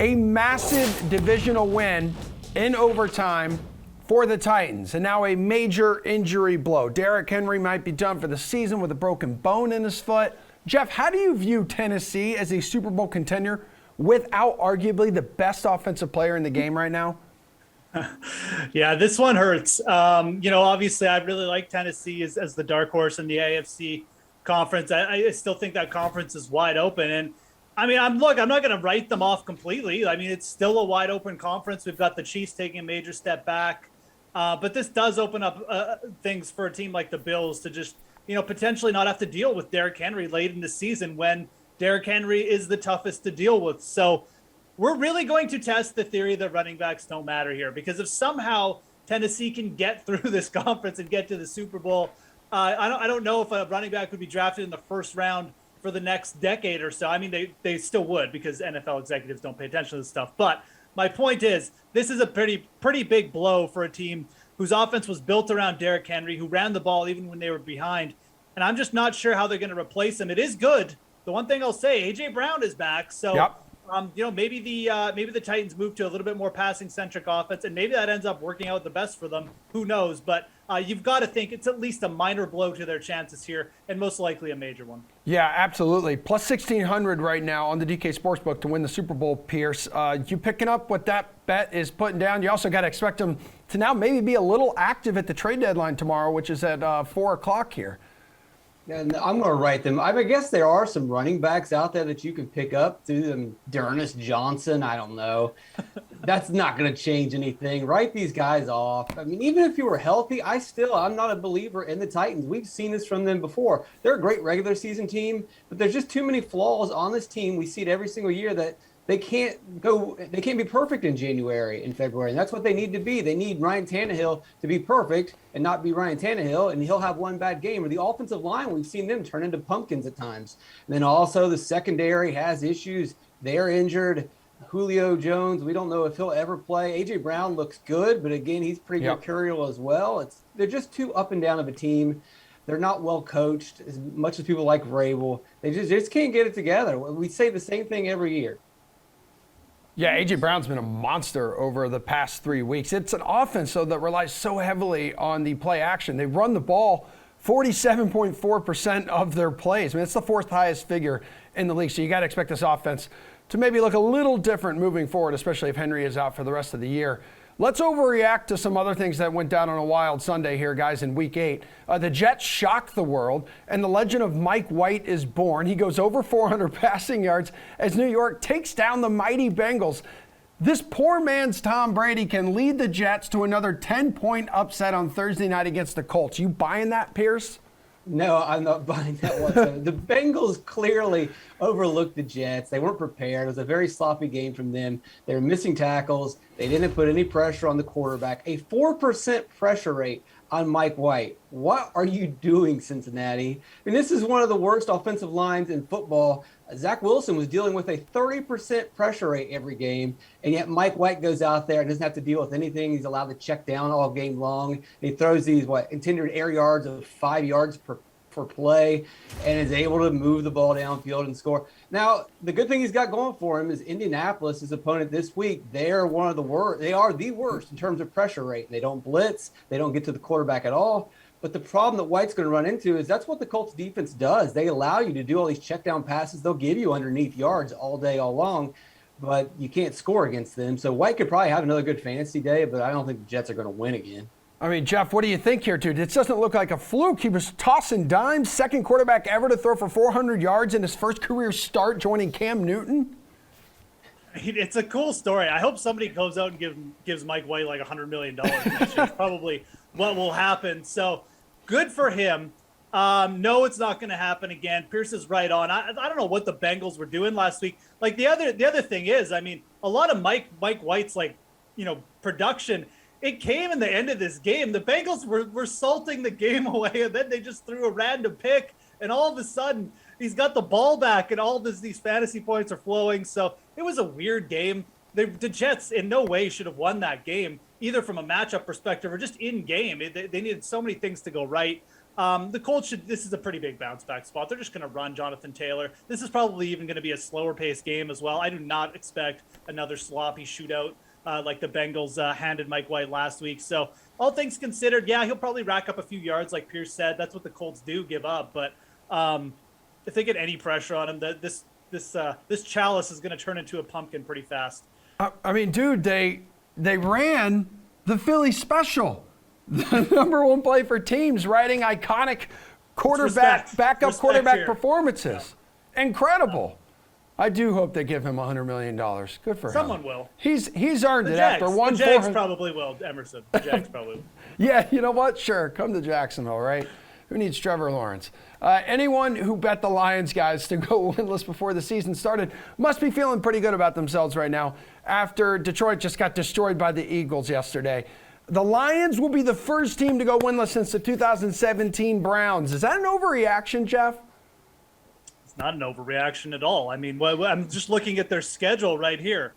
A massive divisional win in overtime for the Titans, and now a major injury blow. Derrick Henry might be done for the season with a broken bone in his foot. Geoff, how do you view Tennessee as a Super Bowl contender without arguably the best offensive player in the game right now? Yeah, this one hurts. Obviously, I really like Tennessee as the dark horse in the AFC conference. I still think that conference is wide open. And I mean, I'm not going to write them off completely. I mean, it's still a wide open conference. We've got the Chiefs taking a major step back. But this does open up things for a team like the Bills to just, potentially not have to deal with Derrick Henry late in the season when Derrick Henry is the toughest to deal with. So we're really going to test the theory that running backs don't matter here, because if somehow Tennessee can get through this conference and get to the Super Bowl, I don't know if a running back would be drafted in the first round for the next decade or so. I mean, they still would, because NFL executives don't pay attention to this stuff. But my point is, this is a pretty big blow for a team whose offense was built around Derrick Henry, who ran the ball even when they were behind. And I'm just not sure how they're going to replace him. It is good. The one thing I'll say, A.J. Brown is back. So, yep. Maybe the Titans move to a little bit more passing-centric offense, and maybe that ends up working out the best for them. Who knows? But you've got to think it's at least a minor blow to their chances here, and most likely a major one. Yeah, absolutely. Plus 1,600 right now on the DK Sportsbook to win the Super Bowl, Pearce. You picking up what that bet is putting down? You also got to expect them to now maybe be a little active at the trade deadline tomorrow, which is at 4 o'clock here. And I'm going to write them. I guess there are some running backs out there that you can pick up through them. D'Ernest Johnson, I don't know. That's not going to change anything. Write these guys off. I mean, even if you were healthy, I'm not a believer in the Titans. We've seen this from them before. They're a great regular season team, but there's just too many flaws on this team. We see it every single year that they can't be perfect in January and February, and that's what they need to be. They need Ryan Tannehill to be perfect and not be Ryan Tannehill, and he'll have one bad game. Or the offensive line, we've seen them turn into pumpkins at times. And then also the secondary has issues. They're injured. Julio Jones, we don't know if he'll ever play. A.J. Brown looks good, but again, he's pretty mercurial as well. They're just too up and down of a team. They're not well coached as much as people like Vrabel. They just can't get it together. We say the same thing every year. Yeah, A.J. Brown's been a monster over the past 3 weeks. It's an offense, though, that relies so heavily on the play action. They run the ball 47.4% of their plays. I mean, it's the fourth highest figure in the league. So you got to expect this offense to maybe look a little different moving forward, especially if Henry is out for the rest of the year. Let's overreact to some other things that went down on a wild Sunday here, guys, in Week 8. The Jets shock the world, and the legend of Mike White is born. He goes over 400 passing yards as New York takes down the mighty Bengals. This poor man's Tom Brady can lead the Jets to another 10-point upset on Thursday night against the Colts. You buying that, Pearce? No, I'm not buying that whatsoever. The Bengals clearly overlooked the Jets. They weren't prepared. It was a very sloppy game from them. They were missing tackles. They didn't put any pressure on the quarterback. A 4% pressure rate on Mike White. What are you doing, Cincinnati? I mean, this is one of the worst offensive lines in football. Zach Wilson was dealing with a 30% pressure rate every game, and yet Mike White goes out there and doesn't have to deal with anything. He's allowed to check down all game long. And he throws these, intended air yards of 5 yards per play, and is able to move the ball downfield and score. Now, the good thing he's got going for him is Indianapolis, his opponent this week. They are one of the worst. They are the worst in terms of pressure rate. They don't blitz. They don't get to the quarterback at all. But the problem that White's going to run into is that's what the Colts defense does. They allow you to do all these check down passes. They'll give you underneath yards all day, all long, but you can't score against them. So White could probably have another good fantasy day, but I don't think the Jets are going to win again. I mean, Geoff, what do you think here, dude? This doesn't look like a fluke. He was tossing dimes, second quarterback ever to throw for 400 yards in his first career start, joining Cam Newton. It's a cool story. I hope somebody goes out and gives Mike White like $100 million next year. It's probably what will happen. So good for him. No, it's not going to happen again. Pearce is right on. I don't know what the Bengals were doing last week. Like the other thing is, I mean, a lot of Mike White's production. It came in the end of this game. The Bengals were salting the game away, and then they just threw a random pick, and all of a sudden he's got the ball back, and all these fantasy points are flowing. So it was a weird game. The Jets in no way should have won that game, either from a matchup perspective or just in game. They needed so many things to go right. The Colts this is a pretty big bounce back spot. They're just going to run Jonathan Taylor. This is probably even going to be a slower paced game as well. I do not expect another sloppy shootout like the Bengals handed Mike White last week. So all things considered, yeah, he'll probably rack up a few yards like Pearce said. That's what the Colts do give up. But if they get any pressure on him, this chalice is going to turn into a pumpkin pretty fast. I mean, dude, they ran the Philly special. The number one play for teams, riding iconic backup quarterback here. Performances. Yeah. Incredible. I do hope they give him $100 million. Good for him. Someone will. He's earned it Jags. after one. The Jags probably will, Emerson. The Jags probably will. Yeah, you know what? Sure, come to Jacksonville, right? Who needs Trevor Lawrence? Anyone who bet the Lions, guys, to go winless before the season started must be feeling pretty good about themselves right now after Detroit just got destroyed by the Eagles yesterday. The Lions will be the first team to go winless since the 2017 Browns. Is that an overreaction, Geoff? It's not an overreaction at all. I mean, I'm just looking at their schedule right here.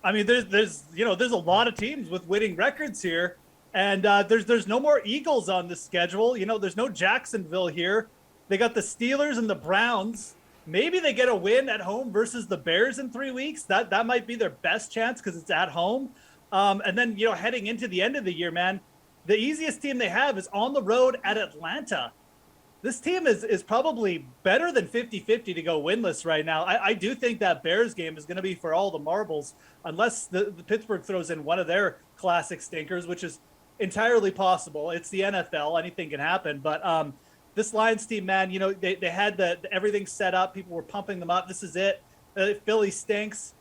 I mean, there's a lot of teams with winning records here, and there's no more Eagles on the schedule. You know, there's no Jacksonville here. They got the Steelers and the Browns. Maybe they get a win at home versus the Bears in 3 weeks. That might be their best chance because it's at home. And then, heading into the end of the year, man, the easiest team they have is on the road at Atlanta. This team is probably better than 50-50 to go winless right now. I do think that Bears game is going to be for all the marbles, unless the Pittsburgh throws in one of their classic stinkers, which is entirely possible. It's the NFL. Anything can happen. But this Lions team, man, they had everything set up. People were pumping them up. This is it. Philly stinks.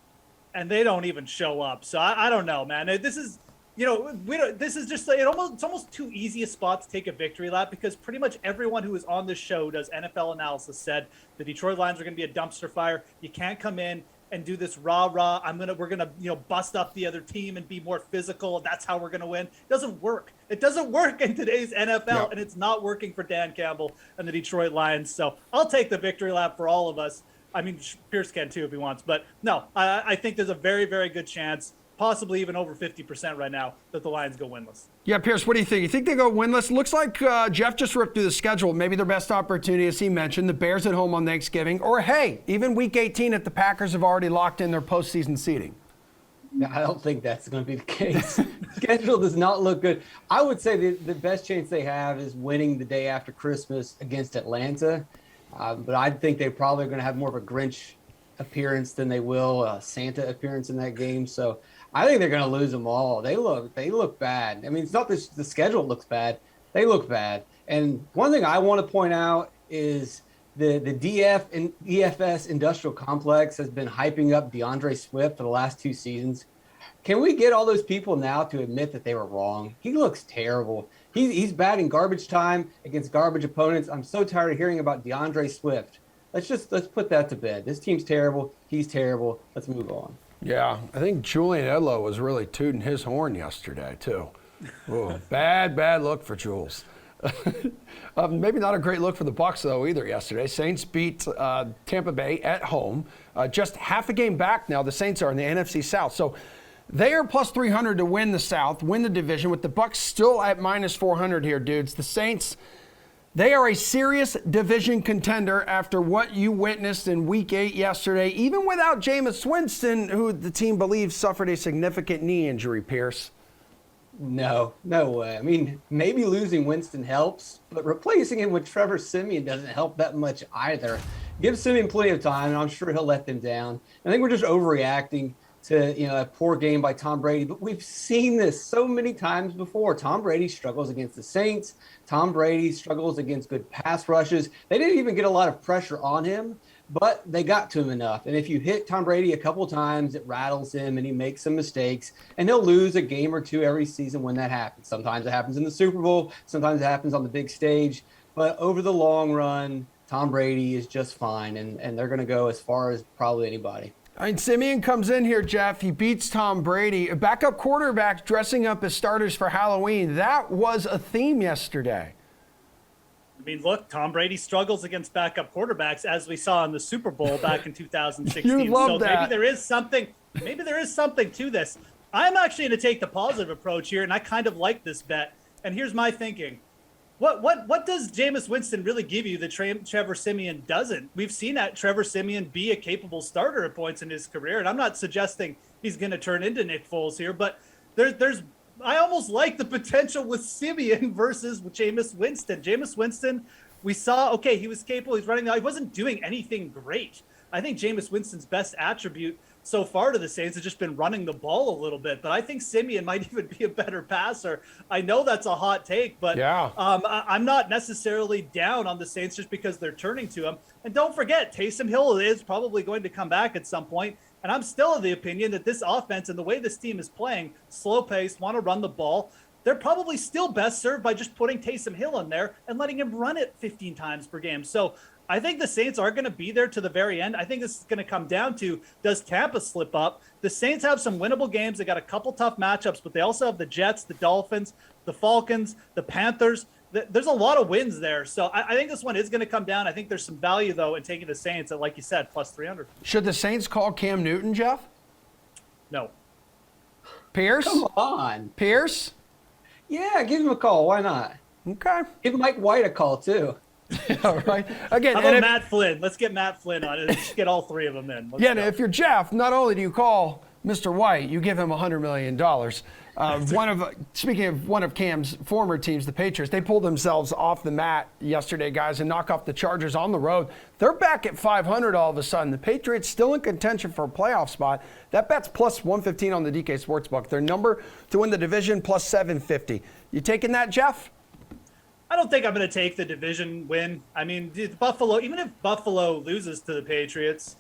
And they don't even show up. So I don't know, man. This is, this is just it's almost too easy a spot to take a victory lap because pretty much everyone who is on this show does NFL analysis said the Detroit Lions are going to be a dumpster fire. You can't come in and do this rah. We're gonna bust up the other team and be more physical. That's how we're gonna win. It doesn't work. It doesn't work in today's NFL, and it's not working for Dan Campbell and the Detroit Lions. So I'll take the victory lap for all of us. I mean, Pearce can too if he wants. But no, I think there's a very, very good chance, possibly even over 50% right now, that the Lions go winless. Yeah, Pearce, what do you think? You think they go winless? Looks like Geoff just ripped through the schedule. Maybe their best opportunity, as he mentioned, the Bears at home on Thanksgiving. Or, hey, even Week 18 if the Packers have already locked in their postseason seeding. No, I don't think that's going to be the case. Schedule does not look good. I would say the best chance they have is winning the day after Christmas against Atlanta. But I think they're probably going to have more of a Grinch appearance than they will a Santa appearance in that game. So I think they're going to lose them all. They look bad. I mean, it's not the schedule looks bad. They look bad. And one thing I want to point out is the DF and EFS industrial complex has been hyping up DeAndre Swift for the last 2 seasons. Can we get all those people now to admit that they were wrong? He looks terrible. He's bad in garbage time against garbage opponents. I'm so tired of hearing about DeAndre Swift. Let's put that to bed. This team's terrible. He's terrible. Let's move on. Yeah, I think Julian Edlow was really tooting his horn yesterday, too. Ooh, bad look for Jules. Maybe not a great look for the Bucs, though, either yesterday. Saints beat Tampa Bay at home. Just half a game back now, the Saints are in the NFC South. So they are plus 300 to win the South, win the division, with the Bucs still at minus 400 here, dudes. The Saints, they are a serious division contender after what you witnessed in Week 8 yesterday, even without Jameis Winston, who the team believes suffered a significant knee injury, Pearce. No way. I mean, maybe losing Winston helps, but replacing him with Trevor Siemian doesn't help that much either. Give Siemian plenty of time, and I'm sure he'll let them down. I think we're just overreacting to a poor game by Tom Brady, but we've seen this so many times before. Tom Brady struggles against the Saints. Tom Brady struggles against good pass rushes. They didn't even get a lot of pressure on him, but they got to him enough. And if you hit Tom Brady a couple times, it rattles him and he makes some mistakes, and he'll lose a game or two every season when that happens. Sometimes it happens in the Super Bowl. Sometimes it happens on the big stage. But over the long run, Tom Brady is just fine, and they're going to go as far as probably anybody. I mean, Siemian comes in here, Geoff. He beats Tom Brady. Backup quarterbacks dressing up as starters for Halloween. That was a theme yesterday. I mean, look, Tom Brady struggles against backup quarterbacks, as we saw in the Super Bowl back in 2016. You love so that. Maybe there is something to this. I'm actually going to take the positive approach here, and I kind of like this bet. And here's my thinking. What does Jameis Winston really give you that Trevor Siemian doesn't? We've seen that Trevor Siemian be a capable starter at points in his career, and I'm not suggesting he's going to turn into Nick Foles here, but there's I almost like the potential with Siemian versus Jameis Winston. Jameis Winston, we saw, okay, he was capable, he's running, he wasn't doing anything great. I think Jameis Winston's best attribute so far to the Saints has just been running the ball a little bit, but I think Siemian might even be a better passer. I know that's a hot take, but yeah. I'm not necessarily down on the Saints just because they're turning to him. And don't forget, Taysom Hill is probably going to come back at some point. And I'm still of the opinion that this offense and the way this team is playing, slow paced, want to run the ball, they're probably still best served by just putting Taysom Hill in there and letting him run it 15 times per game. So I think the Saints are going to be there to the very end. I think this is going to come down to, does Tampa slip up? The Saints have some winnable games. They got a couple tough matchups, but they also have the Jets, the Dolphins, the Falcons, the Panthers. There's a lot of wins there. So I think this one is going to come down. I think there's some value, though, in taking the Saints at, like you said, plus 300. Should the Saints call Cam Newton, Geoff? No. Pearce? Come on. Pearce? Yeah, give him a call. Why not? Okay. Give Mike White a call, too. All right. Again, how about Matt Flynn? Let's get Matt Flynn on it. Let's get all three of them in. Let's go. If you're Geoff, not only do you call Mr. White, you give him $100 million. Speaking of one of Cam's former teams, the Patriots, they pulled themselves off the mat yesterday, guys, and knock off the Chargers on the road. They're back at 500 all of a sudden. The Patriots still in contention for a playoff spot. That bet's plus 115 on the DK Sportsbook. Their number to win the division plus 750. You taking that, Geoff? I don't think I'm going to take the division win. I mean, Buffalo, even if Buffalo loses to the Patriots,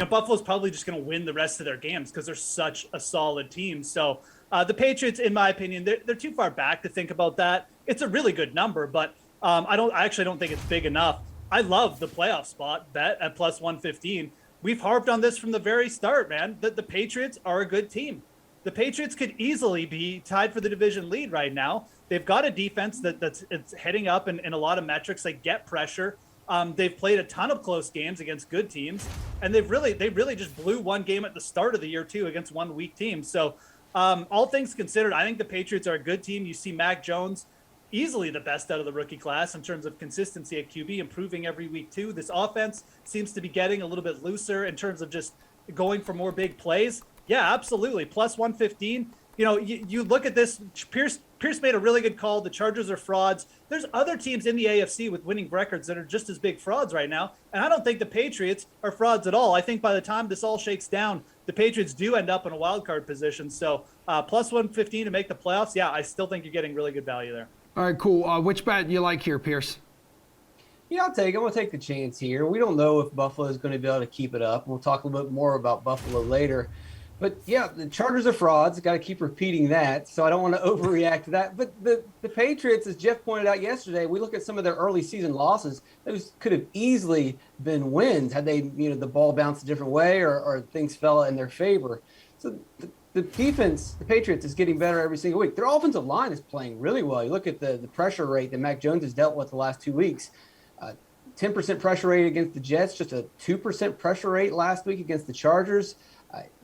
Buffalo's probably just going to win the rest of their games because they're such a solid team. So the Patriots, in my opinion, they're too far back to think about that. It's a really good number, but I actually don't think it's big enough. I love the playoff spot bet at plus 115. We've harped on this from the very start, man, that the Patriots are a good team. The Patriots could easily be tied for the division lead right now. They've got a defense that's heading up in a lot of metrics. They get pressure. They've played a ton of close games against good teams, and they really just blew one game at the start of the year too against one weak team. So all things considered, I think the Patriots are a good team. You see Mac Jones, easily the best out of the rookie class in terms of consistency at QB, improving every week too. This offense seems to be getting a little bit looser in terms of just going for more big plays. Yeah, absolutely. Plus 115. You look at this. Pearce made a really good call. The Chargers are frauds. There's other teams in the AFC with winning records that are just as big frauds right now. And I don't think the Patriots are frauds at all. I think by the time this all shakes down, the Patriots do end up in a wild card position. So plus 115 to make the playoffs. Yeah, I still think you're getting really good value there. All right, cool. Which bet do you like here, Pearce? Yeah, I'm going to take the chance here. We don't know if Buffalo is going to be able to keep it up. We'll talk a little bit more about Buffalo later. But yeah, the Chargers are frauds. Got to keep repeating that. So I don't want to overreact to that. But the Patriots, as Geoff pointed out yesterday, we look at some of their early season losses. Those could have easily been wins had they, the ball bounced a different way or things fell in their favor. So the defense, the Patriots, is getting better every single week. Their offensive line is playing really well. You look at the pressure rate that Mac Jones has dealt with the last 2 weeks. 10% pressure rate against the Jets, just a 2% pressure rate last week against the Chargers.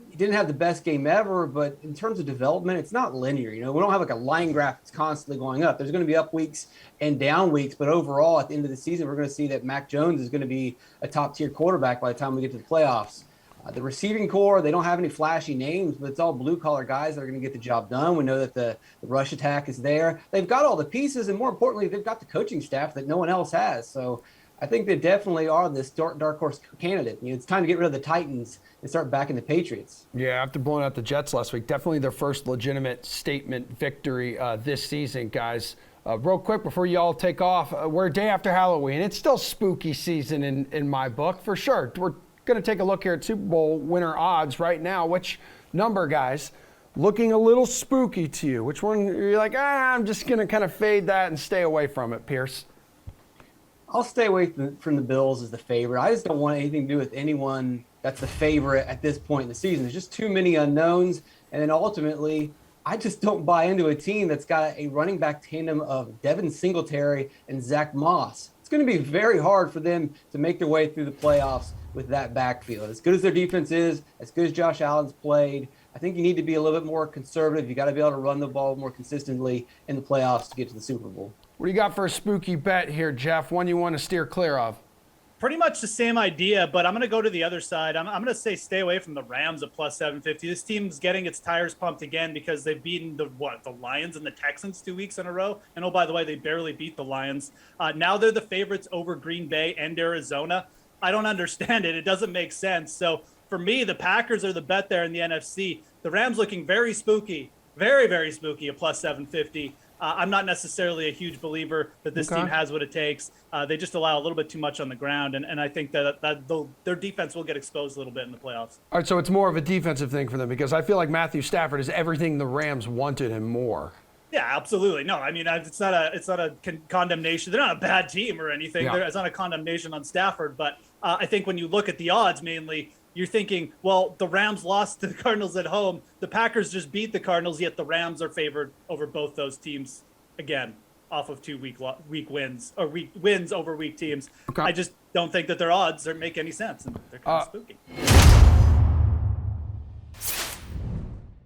He didn't have the best game ever, but in terms of development, it's not linear. We don't have like a line graph that's constantly going up. There's going to be up weeks and down weeks, but overall, at the end of the season, we're going to see that Mac Jones is going to be a top-tier quarterback by the time we get to the playoffs. The receiving core, they don't have any flashy names, but it's all blue-collar guys that are going to get the job done. We know that the rush attack is there. They've got all the pieces, and more importantly, they've got the coaching staff that no one else has. So I think they definitely are this dark horse candidate. It's time to get rid of the Titans and start backing the Patriots. Yeah, after blowing out the Jets last week, definitely their first legitimate statement victory this season, guys. Real quick before you all take off, we're a day after Halloween. It's still spooky season in my book, for sure. We're going to take a look here at Super Bowl winner odds right now. Which number, guys, looking a little spooky to you? Which one you're like, I'm just going to kind of fade that and stay away from it, Pearce? I'll stay away from the Bills as the favorite. I just don't want anything to do with anyone that's the favorite at this point in the season. There's just too many unknowns. And then ultimately, I just don't buy into a team that's got a running back tandem of Devin Singletary and Zach Moss. It's going to be very hard for them to make their way through the playoffs with that backfield. As good as their defense is, as good as Josh Allen's played, I think you need to be a little bit more conservative. You got to be able to run the ball more consistently in the playoffs to get to the Super Bowl. What do you got for a spooky bet here, Geoff? One you want to steer clear of? Pretty much the same idea, but I'm going to go to the other side. I'm going to say stay away from the Rams at plus 750. This team's getting its tires pumped again because they've beaten the Lions and the Texans 2 weeks in a row. And oh, by the way, they barely beat the Lions. Now they're the favorites over Green Bay and Arizona. I don't understand it. It doesn't make sense. So for me, the Packers are the bet there in the NFC. The Rams looking very spooky, very, very spooky at plus 750. I'm not necessarily a huge believer that this team has what it takes. They just allow a little bit too much on the ground, and I think that their defense will get exposed a little bit in the playoffs. All right, so it's more of a defensive thing for them because I feel like Matthew Stafford is everything the Rams wanted and more. Yeah, absolutely. No, I mean it's not a condemnation. They're not a bad team or anything. Yeah. It's not a condemnation on Stafford, but I think when you look at the odds, mainly you're thinking, well, the Rams lost to the Cardinals at home. The Packers just beat the Cardinals, yet the Rams are favored over both those teams again, off of 2 week wins or week wins over weak teams. Okay. I just don't think that their odds make any sense, and they're kind of spooky.